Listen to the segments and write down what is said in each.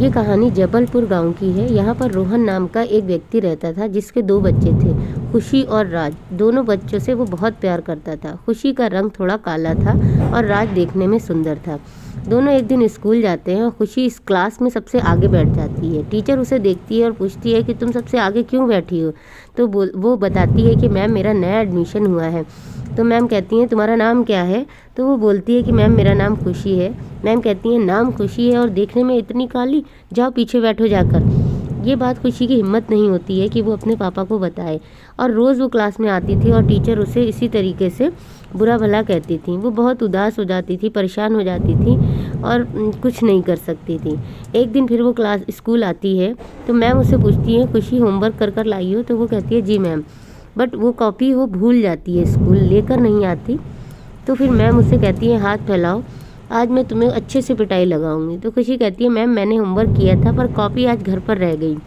ये कहानी जबलपुर गांव की है। यहाँ पर रोहन नाम का एक व्यक्ति रहता था जिसके 2 बच्चे थे, खुशी और राज। दोनों बच्चों से वो बहुत प्यार करता था। खुशी का रंग थोड़ा काला था और राज देखने में सुंदर था। दोनों एक दिन स्कूल जाते हैं और खुशी इस क्लास में सबसे आगे बैठ जाती है। टीचर उसे देखती है और पूछती है कि तुम सबसे आगे क्यों बैठी हो। तो वो बताती है कि मैम मेरा नया एडमिशन हुआ है। तो मैम कहती हैं तुम्हारा नाम क्या है। तो वो बोलती है कि मैम मेरा नाम खुशी है। मैम कहती हैं नाम खुशी है और देखने में इतनी काली, जाओ पीछे बैठो जाकर। ये बात खुशी की हिम्मत नहीं होती है कि वो अपने पापा को बताए। और रोज़ वो क्लास में आती थी और टीचर उसे इसी तरीके से बुरा भला कहती थी। वो बहुत उदास हो जाती थी, परेशान हो जाती थी और कुछ नहीं कर सकती थी। एक दिन फिर वो स्कूल आती है तो मैम उससे पूछती है खुशी होमवर्क कर कर लाई हो। तो वो कहती है जी मैम, बट वो कॉपी वो भूल जाती है, स्कूल लेकर नहीं आती। तो फिर मैम उससे कहती है हाथ फैलाओ, आज मैं तुम्हें अच्छे से पिटाई लगाऊंगी। तो खुशी कहती है मैम मैंने होमवर्क किया था पर कॉपी आज घर पर रह गई।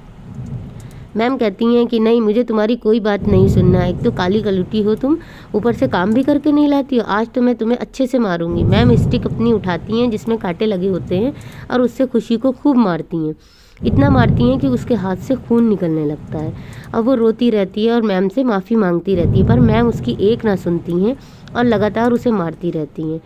मैम कहती हैं कि नहीं, मुझे तुम्हारी कोई बात नहीं सुनना है। एक तो काली कलूटी हो तुम, ऊपर से काम भी करके नहीं लाती हो। आज तो मैं तुम्हें अच्छे से मारूंगी। मैम स्टिक अपनी उठाती हैं जिसमें कांटे लगे होते हैं और उससे खुशी को खूब मारती हैं। इतना मारती हैं कि उसके हाथ से खून निकलने लगता है। अब वो रोती रहती है और मैम से माफ़ी मांगती रहती है, पर मैम उसकी एक ना सुनती हैं और लगातार उसे मारती रहती हैं।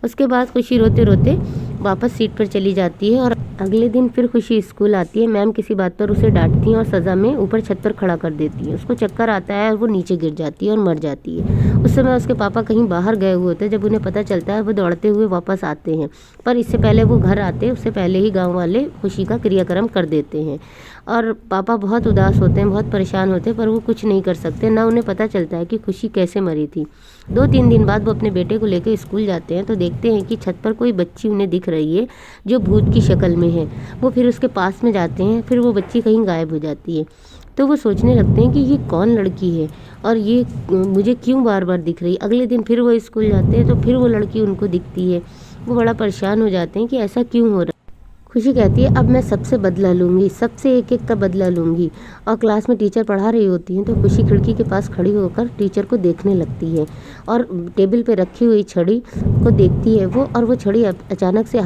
उसके बाद खुशी रोते रोते वापस सीट पर चली जाती है और अगले दिन फिर खुशी स्कूल आती है। मैम किसी बात पर उसे डांटती हैं और सज़ा में ऊपर छत पर खड़ा कर देती हैं। उसको चक्कर आता है और वो नीचे गिर जाती है और मर जाती है। उस समय उसके पापा कहीं बाहर गए हुए होते हैं। जब उन्हें पता चलता है वो दौड़ते हुए वापस आते हैं, पर इससे पहले वो घर आते उससे पहले ही गाँव वाले खुशी का क्रियाक्रम कर देते हैं। और पापा बहुत उदास होते हैं, बहुत परेशान होते हैं, पर वो कुछ नहीं कर सकते। ना उन्हें पता चलता है कि खुशी कैसे मरी थी। 2-3 दिन बाद वो अपने बेटे को लेकर स्कूल जाते हैं तो देखते हैं कि छत पर कोई बच्ची उन्हें दिख रही है जो भूत की शक्ल में है। वो फिर उसके पास में जाते हैं, फिर वो बच्ची कहीं गायब हो जाती है। तो वो सोचने लगते हैं कि ये कौन लड़की है और ये मुझे क्यों बार बार दिख रही है। अगले दिन फिर वो स्कूल जाते हैं तो फिर वो लड़की उनको दिखती है। वो बड़ा परेशान हो जाते हैं कि ऐसा क्यों हो रहा है। खुशी कहती है अब मैं सबसे बदला लूँगी, सबसे एक एक का बदला लूँगी। और क्लास में टीचर पढ़ा रही होती हैं तो खुशी खिड़की के पास खड़ी होकर टीचर को देखने लगती है और टेबल पे रखी हुई छड़ी को देखती है वो। और वो छड़ी अचानक से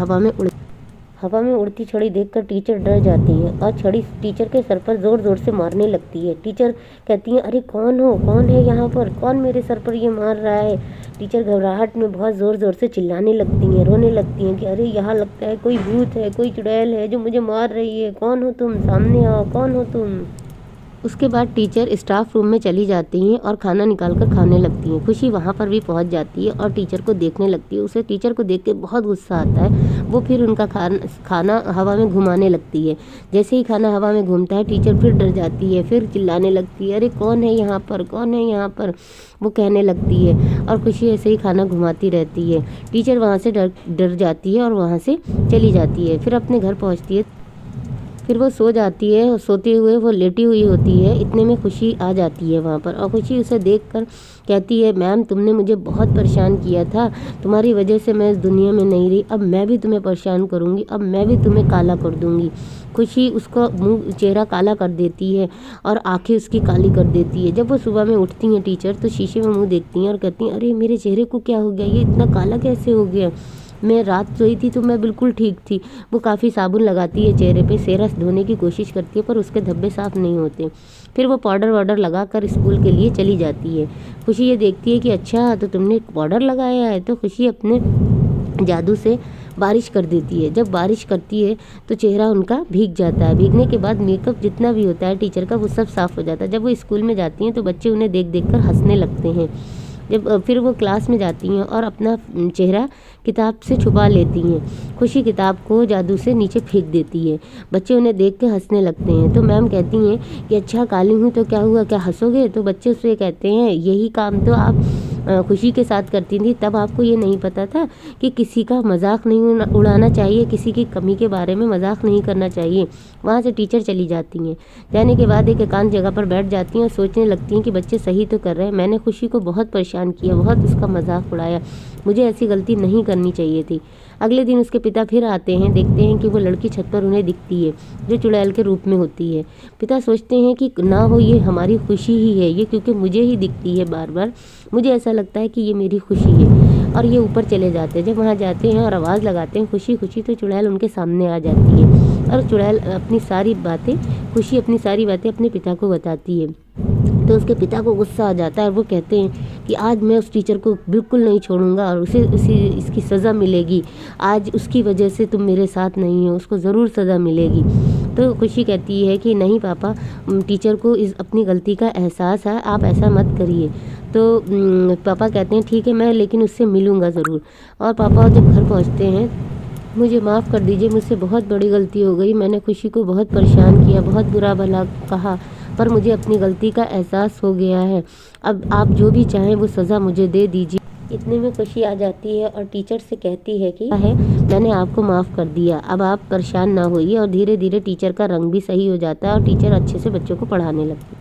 हवा में उड़ती छड़ी देखकर टीचर डर जाती है और छड़ी टीचर के सर पर ज़ोर ज़ोर से मारने लगती है। टीचर कहती है अरे कौन हो, कौन है यहाँ पर, कौन मेरे सर पर ये मार रहा है। टीचर घबराहट में बहुत ज़ोर ज़ोर से चिल्लाने लगती हैं, रोने लगती हैं कि अरे यहाँ लगता है कोई भूत है, कोई चुड़ैल है जो मुझे मार रही है। कौन हो तुम, सामने आओ, कौन हो तुम। उसके बाद टीचर स्टाफ रूम में चली जाती हैं और खाना निकाल कर खाने लगती हैं। खुशी वहाँ पर भी पहुँच जाती है और टीचर को देखने लगती है। उसे टीचर को देख के बहुत गुस्सा आता है। वो फिर उनका खाना हवा में घुमाने लगती है। जैसे ही खाना हवा में घूमता है टीचर फिर डर जाती है, फिर चिल्लाने लगती है अरे कौन है यहाँ पर, कौन है यहाँ पर, वो कहने लगती है। और खुशी ऐसे ही खाना घुमाती रहती है। टीचर वहाँ से डर जाती है और वहाँ से चली जाती है। फिर अपने घर पहुँचती है। फिर वो सो जाती है और सोते हुए वो लेटी हुई होती है। इतने में खुशी आ जाती है वहाँ पर और खुशी उसे देखकर कहती है मैम तुमने मुझे बहुत परेशान किया था, तुम्हारी वजह से मैं इस दुनिया में नहीं रही। अब मैं भी तुम्हें परेशान करूँगी, अब मैं भी तुम्हें काला कर दूँगी। खुशी उसका मुंह चेहरा काला कर देती है और आंखें उसकी काली कर देती है। जब वो सुबह में उठती हैं टीचर तो शीशे में मुँह देखती हैं और कहती हैं अरे मेरे चेहरे को क्या हो गया, ये इतना काला कैसे हो गया। मैं रात सोई थी तो मैं बिल्कुल ठीक थी। वो काफ़ी साबुन लगाती है चेहरे पे, सेरस धोने की कोशिश करती है पर उसके धब्बे साफ़ नहीं होते। फिर वो पाउडर वाउडर लगा कर स्कूल के लिए चली जाती है। खुशी ये देखती है कि अच्छा तो तुमने पाउडर लगाया है। तो खुशी अपने जादू से बारिश कर देती है। जब बारिश करती है तो चेहरा उनका भीग जाता है। भीगने के बाद मेकअप जितना भी होता है टीचर का वो सब साफ़ हो जाता है। जब वो स्कूल में जाती हैं तो बच्चे उन्हें देख देख कर हंसने लगते हैं। जब फिर वो क्लास में जाती हैं और अपना चेहरा किताब से छुपा लेती हैं। खुशी किताब को जादू से नीचे फेंक देती है। बच्चे उन्हें देख के हंसने लगते हैं। तो मैम कहती हैं कि अच्छा काली हूँ तो क्या हुआ, क्या हंसोगे। तो बच्चे उससे कहते हैं यही काम तो आप खुशी के साथ करती थी, तब आपको ये नहीं पता था कि किसी का मजाक नहीं उड़ाना चाहिए, किसी की कमी के बारे में मजाक नहीं करना चाहिए। वहाँ से टीचर चली जाती हैं। जाने के बाद एक एकांत जगह पर बैठ जाती हैं और सोचने लगती हैं कि बच्चे सही तो कर रहे हैं। मैंने खुशी को बहुत परेशान किया, बहुत उसका मजाक उड़ाया, मुझे ऐसी गलती नहीं करनी चाहिए थी। अगले दिन उसके पिता फिर आते हैं। देखते हैं कि वो लड़की छत पर उन्हें दिखती है जो चुड़ैल के रूप में होती है। पिता सोचते हैं कि ना हो ये हमारी खुशी ही है ये, क्योंकि मुझे ही दिखती है बार बार, मुझे ऐसा लगता है कि ये मेरी खुशी है। और ये ऊपर चले जाते हैं। जब वहाँ जाते हैं और आवाज़ लगाते हैं खुशी खुशी तो चुड़ैल उनके सामने आ जाती है। और चुड़ैल अपनी सारी बातें खुशी अपनी सारी बातें अपने पिता को बताती है। तो उसके पिता को गुस्सा आ जाता है और वो कहते हैं कि आज मैं उस टीचर को बिल्कुल नहीं छोड़ूंगा और उसे इसकी सज़ा मिलेगी। आज उसकी वजह से तुम मेरे साथ नहीं हो, उसको ज़रूर सज़ा मिलेगी। तो खुशी कहती है कि नहीं पापा, टीचर को इस अपनी गलती का एहसास है, आप ऐसा मत करिए। तो पापा कहते हैं ठीक है, मैं लेकिन उससे मिलूँगा ज़रूर। और पापा जब घर पहुँचते हैं, मुझे माफ़ कर दीजिए, मुझसे बहुत बड़ी गलती हो गई, मैंने खुशी को बहुत परेशान किया, बहुत बुरा भला कहा, पर मुझे अपनी गलती का एहसास हो गया है। अब आप जो भी चाहें वो सज़ा मुझे दे दीजिए। इतने में खुशी आ जाती है और टीचर से कहती है कि मैंने आपको माफ़ कर दिया, अब आप परेशान ना होइए। और धीरे धीरे टीचर का रंग भी सही हो जाता है और टीचर अच्छे से बच्चों को पढ़ाने लगती है।